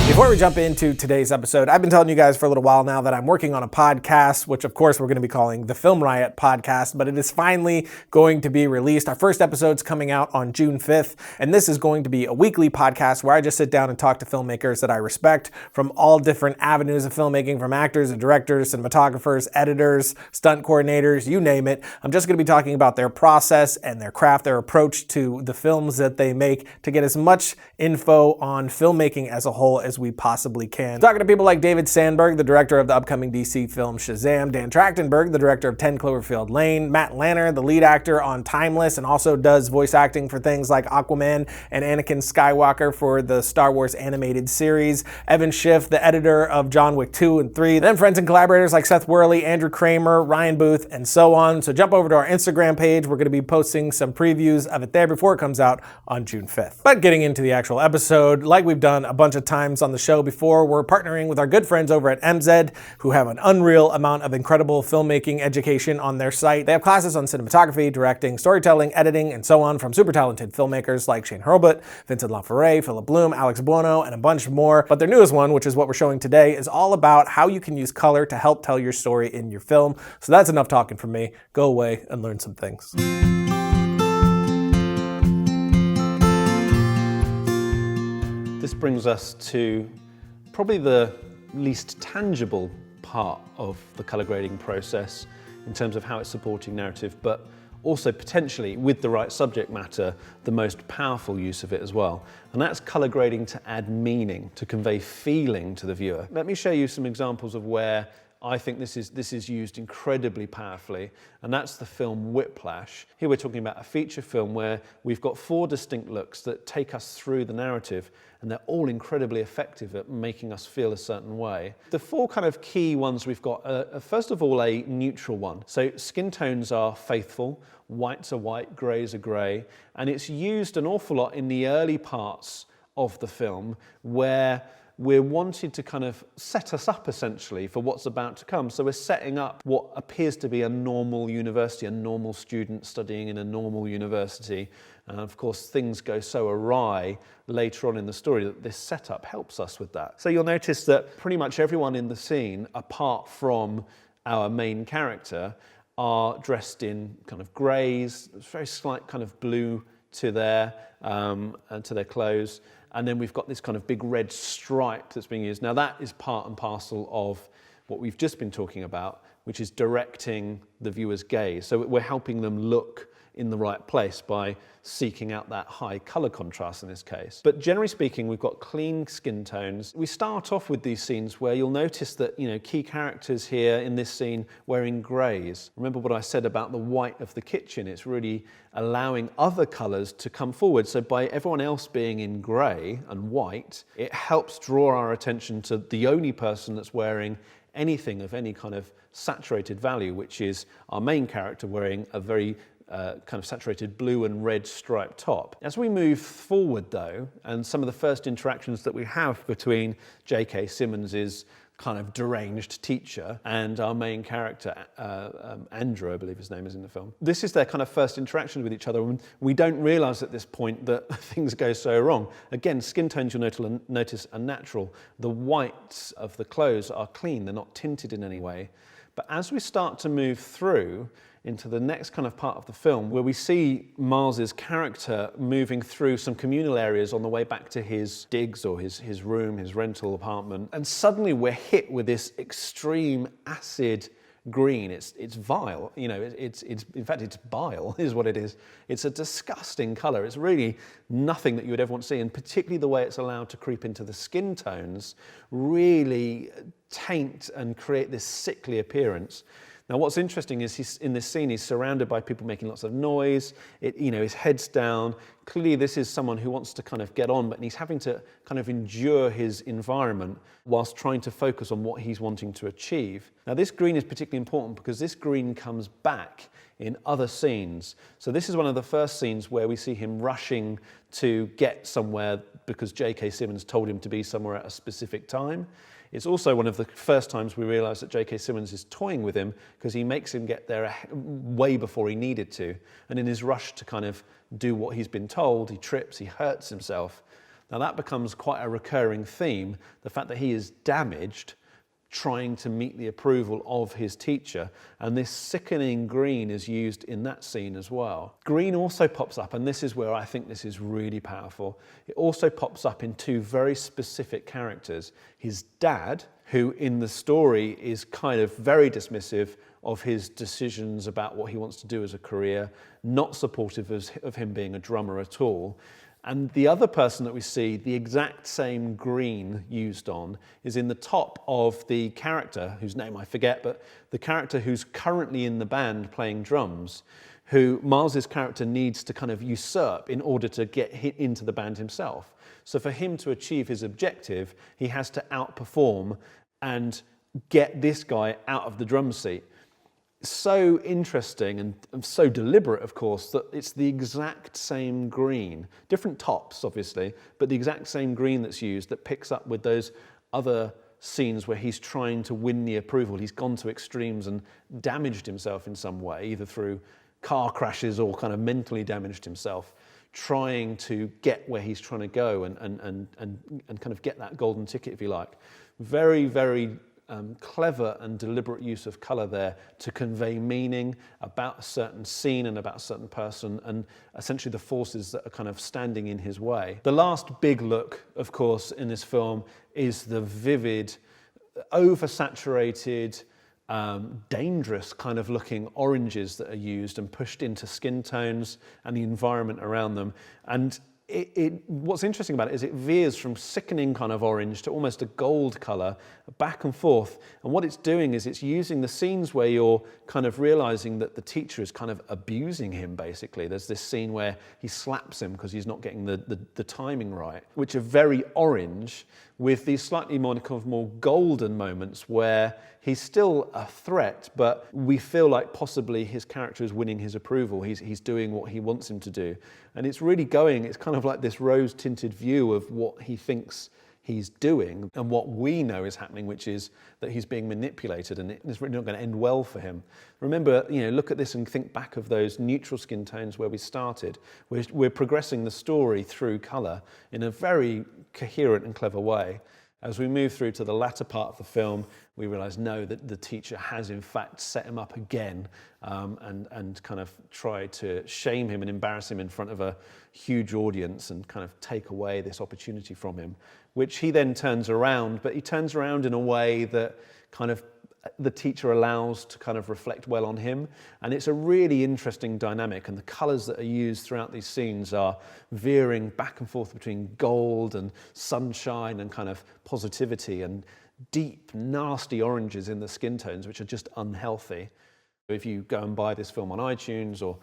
Before we jump into today's episode, I've been telling you guys for a little while now that I'm working on a podcast, which of course we're going to be calling the Film Riot Podcast, but it is finally going to be released. Our first episode's coming out on June 5th, and this is going to be a weekly podcast where I just sit down and talk to filmmakers that I respect from all different avenues of filmmaking, from actors and directors, cinematographers, editors, stunt coordinators, you name it. I'm just going to be talking about their process and their craft, their approach to the films that they make, to get as much info on filmmaking as a whole as we possibly can. Talking to people like David Sandberg, the director of the upcoming DC film Shazam, Dan Trachtenberg, the director of 10 Cloverfield Lane, Matt Lanner, the lead actor on Timeless and also does voice acting for things like Aquaman and Anakin Skywalker for the Star Wars animated series, Evan Schiff, the editor of John Wick 2 and 3, then friends and collaborators like Seth Worley, Andrew Kramer, Ryan Booth, and so on. So jump over to our Instagram page. We're going to be posting some previews of it there before it comes out on June 5th. But getting into the actual episode, like we've done a bunch of times on the show before, we're partnering with our good friends over at MZ, who have an unreal amount of incredible filmmaking education on their site. They have classes on cinematography, directing, storytelling, editing, and so on from super talented filmmakers like Shane Hurlbut, Vincent LaForêt, Philip Bloom, Alex Buono, and a bunch more. But their newest one, which is what we're showing today, is all about how you can use color to help tell your story in your film. So that's enough talking from me. Go away and learn some things. This brings us to probably the least tangible part of the color grading process in terms of how it's supporting narrative, but also potentially, with the right subject matter, the most powerful use of it as well. And that's color grading to add meaning, to convey feeling to the viewer. Let me show you some examples of where I think this is used incredibly powerfully, and that's the film Whiplash. Here we're talking about a feature film where we've got 4 distinct looks that take us through the narrative, and they're all incredibly effective at making us feel a certain way. The 4 kind of key ones we've got are first of all a neutral one. So skin tones are faithful, whites are white, greys are grey, and it's used an awful lot in the early parts of the film where we're wanting to kind of set us up essentially for what's about to come. So we're setting up what appears to be a normal university, a normal student studying in a normal university. And of course, things go so awry later on in the story that this setup helps us with that. So you'll notice that pretty much everyone in the scene, apart from our main character, are dressed in kind of greys, very slight kind of blue to their clothes. And then we've got this kind of big red stripe that's being used. Now that is part and parcel of what we've just been talking about, which is directing the viewer's gaze. So we're helping them look in the right place by seeking out that high color contrast in this case. But generally speaking, we've got clean skin tones. We start off with these scenes where you'll notice that, key characters here in this scene wearing greys. Remember what I said about the white of the kitchen? It's really allowing other colors to come forward. So by everyone else being in gray and white, it helps draw our attention to the only person that's wearing anything of any kind of saturated value, which is our main character wearing a very kind of saturated blue and red striped top. As we move forward though, and some of the first interactions that we have between J.K. Simmons's kind of deranged teacher and our main character, Andrew, I believe his name is in the film. This is their kind of first interaction with each other, and we don't realise at this point that things go so wrong. Again, skin tones you'll notice are natural. The whites of the clothes are clean, they're not tinted in any way. But as we start to move through into the next kind of part of the film, where we see Miles's character moving through some communal areas on the way back to his digs or his room, his rental apartment, and suddenly we're hit with this extreme acid green. It's vile, it's in fact it's bile is what it is. It's a disgusting color. It's really nothing that you would ever want to see, and particularly the way it's allowed to creep into the skin tones really taint and create this sickly appearance. Now, what's interesting is in this scene, he's surrounded by people making lots of noise. His head's down. Clearly, this is someone who wants to kind of get on, but he's having to kind of endure his environment whilst trying to focus on what he's wanting to achieve. Now, this green is particularly important because this green comes back in other scenes. So this is one of the first scenes where we see him rushing to get somewhere because J.K. Simmons told him to be somewhere at a specific time. It's also one of the first times we realise that J.K. Simmons is toying with him because he makes him get there way before he needed to. And in his rush to kind of do what he's been told, he trips, he hurts himself. Now that becomes quite a recurring theme, the fact that he is damaged trying to meet the approval of his teacher, and this sickening green is used in that scene as well. Green also pops up, and this is where I think this is really powerful. It also pops up in two very specific characters. His dad, who in the story is kind of very dismissive of his decisions about what he wants to do as a career, not supportive of him being a drummer at all. And the other person that we see the exact same green used on is in the top of the character, whose name I forget, but the character who's currently in the band playing drums, who Miles's character needs to kind of usurp in order to get into the band himself. So for him to achieve his objective, he has to outperform and get this guy out of the drum seat. So interesting and so deliberate, of course, that it's the exact same green, different tops obviously, but the exact same green that's used that picks up with those other scenes where he's trying to win the approval. He's gone to extremes and damaged himself in some way, either through car crashes or kind of mentally damaged himself, trying to get where he's trying to go and kind of get that golden ticket, if you like. Very, very clever and deliberate use of colour there to convey meaning about a certain scene and about a certain person, and essentially the forces that are kind of standing in his way. The last big look, of course, in this film is the vivid, oversaturated, dangerous kind of looking oranges that are used and pushed into skin tones and the environment around them. And what's interesting about it is it veers from sickening kind of orange to almost a gold colour, back and forth. And what it's doing is it's using the scenes where you're kind of realising that the teacher is kind of abusing him, basically. There's this scene where he slaps him because he's not getting the timing right, which are very orange, with these slightly more kind of more golden moments where he's still a threat, but we feel like possibly his character is winning his approval. He's doing what he wants him to do. And it's really it's kind of like this rose-tinted view of what he thinks he's doing and what we know is happening, which is that he's being manipulated, and it's really not going to end well for him. Remember, look at this and think back of those neutral skin tones where we started. We're progressing the story through colour in a very coherent and clever way. As we move through to the latter part of the film, we realise, no, that the teacher has in fact set him up again and kind of tried to shame him and embarrass him in front of a huge audience and kind of take away this opportunity from him, which he then turns around, but he turns around in a way that kind of the teacher allows to kind of reflect well on him. And it's a really interesting dynamic, and the colours that are used throughout these scenes are veering back and forth between gold and sunshine and kind of positivity and deep, nasty oranges in the skin tones, which are just unhealthy. If you go and buy this film on iTunes or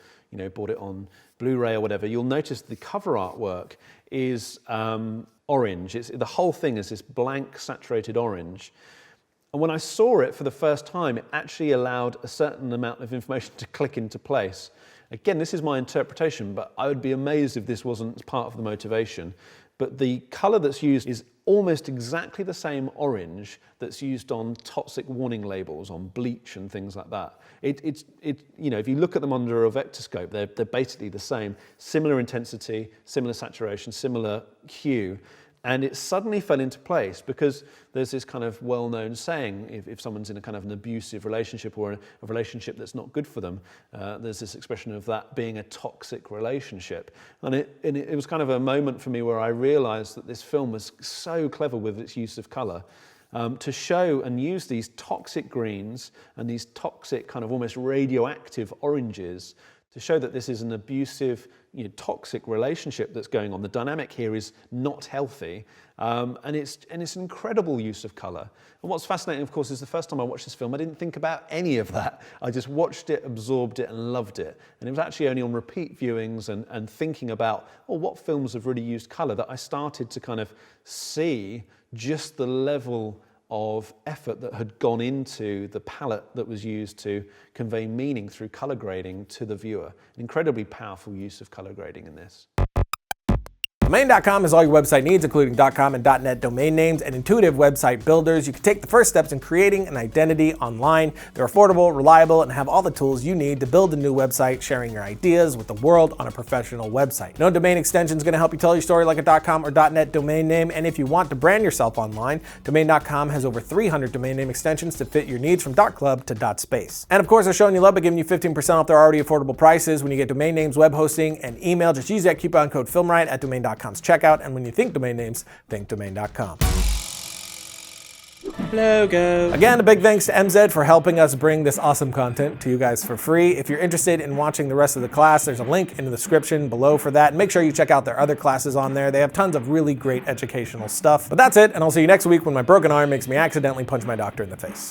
bought it on Blu-ray or whatever, you'll notice the cover artwork is orange. The whole thing is this blank, saturated orange. And when I saw it for the first time, it actually allowed a certain amount of information to click into place. Again, this is my interpretation, but I would be amazed if this wasn't part of the motivation. But the colour that's used is almost exactly the same orange that's used on toxic warning labels, on bleach and things like that. If you look at them under a vectorscope, they're basically the same. Similar intensity, similar saturation, similar hue. And it suddenly fell into place because there's this kind of well-known saying, if someone's in a kind of an abusive relationship or a relationship that's not good for them, there's this expression of that being a toxic relationship. And it was kind of a moment for me where I realised that this film was so clever with its use of colour, to show and use these toxic greens and these toxic kind of almost radioactive oranges to show that this is an abusive, toxic relationship that's going on. The dynamic here is not healthy, and it's an incredible use of colour. And what's fascinating, of course, is the first time I watched this film, I didn't think about any of that. I just watched it, absorbed it, and loved it. And it was actually only on repeat viewings and thinking about, what films have really used colour, that I started to kind of see just the level of effort that had gone into the palette that was used to convey meaning through colour grading to the viewer. An incredibly powerful use of colour grading in this. Domain.com has all your website needs, including .com and .net domain names and intuitive website builders. You can take the first steps in creating an identity online. They're affordable, reliable, and have all the tools you need to build a new website, sharing your ideas with the world on a professional website. No domain extension is going to help you tell your story like a .com or .net domain name, and if you want to brand yourself online, Domain.com has over 300 domain name extensions to fit your needs from .club to .space. And of course, they're showing you love by giving you 15% off their already affordable prices when you get domain names, web hosting, and email. Just use that coupon code FilmRiot at Domain.com's checkout, and when you think domain names, think Domain.com. Logo. Again, a big thanks to MZ for helping us bring this awesome content to you guys for free. If you're interested in watching the rest of the class, there's a link in the description below for that. And make sure you check out their other classes on there. They have tons of really great educational stuff. But that's it, and I'll see you next week when my broken arm makes me accidentally punch my doctor in the face.